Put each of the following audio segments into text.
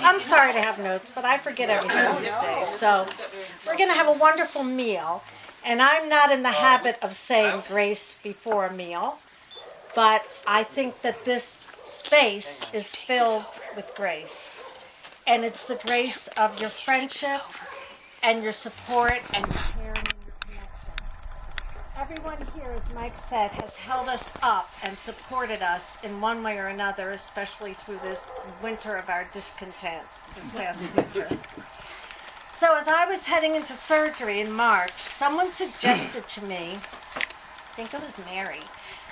I'm sorry to have notes, but I forget everything these days. So we're going to have a wonderful meal. And I'm not in the habit of saying grace before a meal, but I think that this space is filled with grace. And it's the grace of your friendship and your support and your caring and your connection. Everyone here, as Mike said, has held us up and supported us in one way or another, especially through this winter of our discontent, this past winter. So as I was heading into surgery in March, someone suggested to me, I think it was Mary,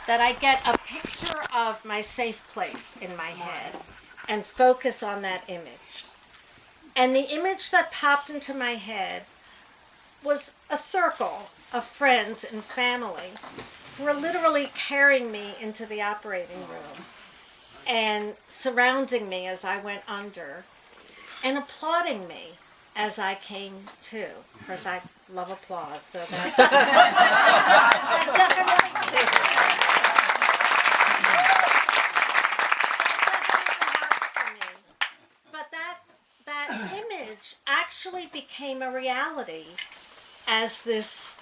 that I get a picture of my safe place in my head and focus on that image. And the image that popped into my head was a circle of friends and family who were literally carrying me into the operating room and surrounding me as I went under and applauding me as I came to. Of course, I love applause, so that definitely helped for me. But that image actually became a reality as this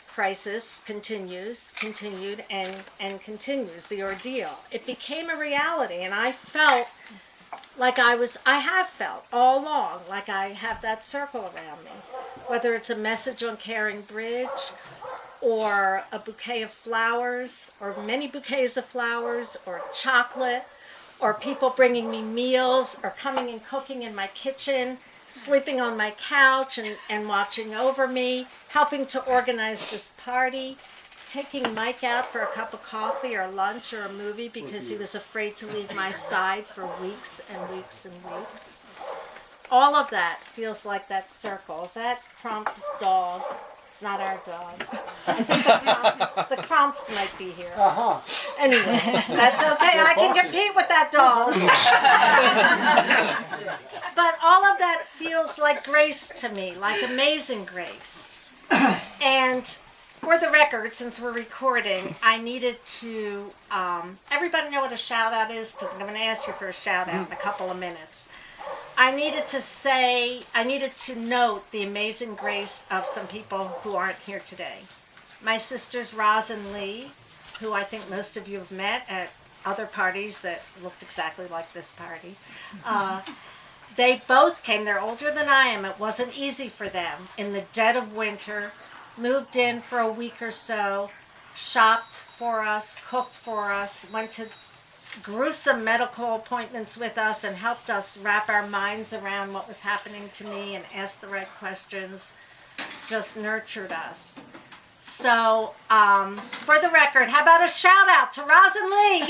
crisis continued and continues, the ordeal. It became a reality, and I felt like I have felt all along, like I have that circle around me. Whether it's a message on Caring Bridge, or a bouquet of flowers, or many bouquets of flowers, or chocolate, or people bringing me meals, or coming and cooking in my kitchen, sleeping on my couch and watching over me, helping to organize this party, taking Mike out for a cup of coffee or lunch or a movie because he was afraid to leave my side for weeks and weeks and weeks. All of that feels like that circle. Is that Crump's dog? It's not our dog. I think the Crumps might be here. Anyway, that's okay. I can compete with that dog. But all of that feels like grace to me, like amazing grace. And for the record, since we're recording, I needed to, everybody know what a shout out is? Because I'm going to ask you for a shout out in a couple of minutes. I needed to note the amazing grace of some people who aren't here today. My sisters Roz and Lee, who I think most of you have met at other parties that looked exactly like this party. They both came, they're older than I am, it wasn't easy for them. In the dead of winter, moved in for a week or so, shopped for us, cooked for us, went to gruesome medical appointments with us and helped us wrap our minds around what was happening to me and ask the right questions, just nurtured us. So, for the record, how about a shout out to Roz and Lee? Yay!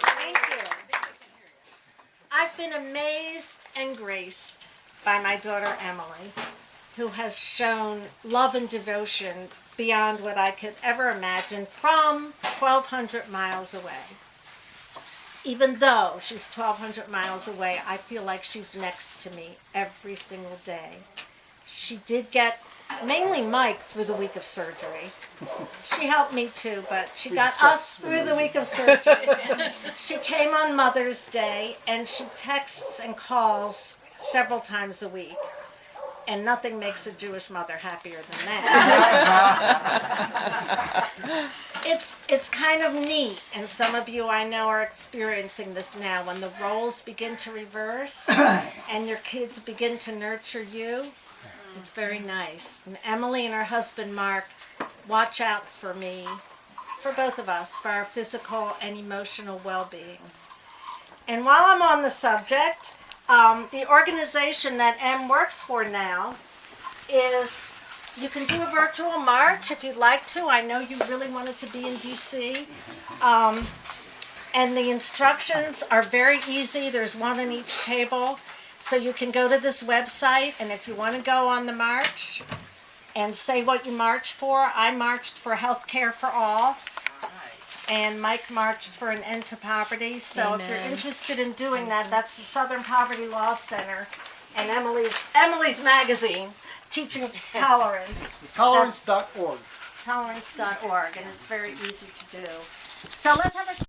Thank you. I've been amazed and graced by my daughter Emily, who has shown love and devotion beyond what I could ever imagine from 1,200 miles away. Even though she's 1,200 miles away, I feel like she's next to me every single day. She did get, mainly Mike, through the week of surgery. She helped me too, but she got us through the week of surgery. She came on Mother's Day, and she texts and calls several times a week. And nothing makes a Jewish mother happier than that. It's kind of neat, and some of you I know are experiencing this now, when the roles begin to reverse and your kids begin to nurture you. It's very nice. And Emily and her husband Mark watch out for me, for both of us, for our physical and emotional well-being. And while I'm on the subject, the organization that Em works for now is, you can do a virtual march if you'd like to. I know you really wanted to be in DC. And the instructions are very easy. There's one on each table. So you can go to this website, and if you want to go on the march and say what you march for. I marched for health care for all. And Mike marched for an end to poverty. So Amen. If you're interested in doing that, that's the Southern Poverty Law Center and Emily's magazine, Teaching Tolerance. Tolerance.org. Tolerance.org, and it's very easy to do. So let's have a